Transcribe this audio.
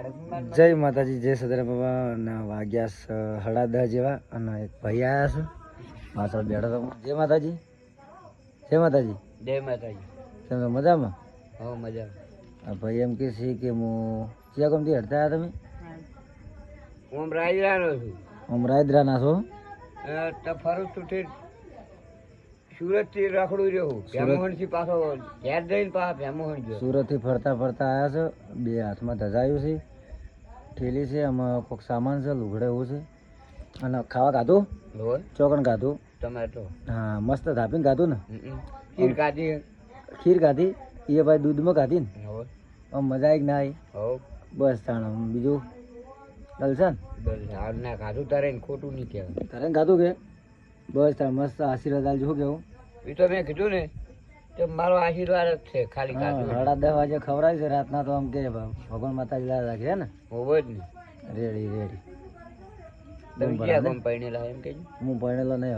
જય માતાજી, જય સદરા બાબા. અને વાગ્યા 10:30 જેવા અને એક ભાઈ આવ્યા છે પાછળ બેઠો તો. જય માતાજી, જય માતાજી. જય માતાજી. તમે મજામાં? હા, મજા. આ ભાઈ એમ કે છે કે હું ક્યાં ગમતી હડતા આવ્યા તમે? હું રાજરાનો છું. આમ રાયદરાના છો? તો ફરું છું તે સુરત થી રખડું રહ્યું. ભેમોહન થી પાછો ઘેર જઈને પાછા ભેમોહન ગયો. સુરત થી ફરતા ફરતા આવ્યા છો. બે હાથમાં ધજાયું છે, ઠેલી છે, આમાં કોઈક સામાન છે, લુગડે એવું છે. અને ખાવા ખાધું? ચોકણ ખાધું? ટમેટો. હા, મસ્ત થાપીને ખાધું ને? ખીર ખાધી. ખીર ખાધી? એ ભાઈ દૂધમાં ખાધી ને? આમ મજા આવી કે ના આવી? બસ તાણ બીજું દલસન ના ખાધું તારે ખોટું નહીં કહેવાય. તારે ખાધું કે? બસ તાર મસ્ત આશીર્વાદ આલજો. શું કેવું? એ તો મેં કીધું ને તો મારો આશીર્વાદ જ છે ખાલી. 10:30 વાગે ખવડાય છે રાતના તો આમ કે ભગવાન માતાજી લાલ રાખે ને? હોવો જ ને. Ready ready. તમે ક્યાં ગમ પરણેલા એમ કે? હું પરણેલો નહીં.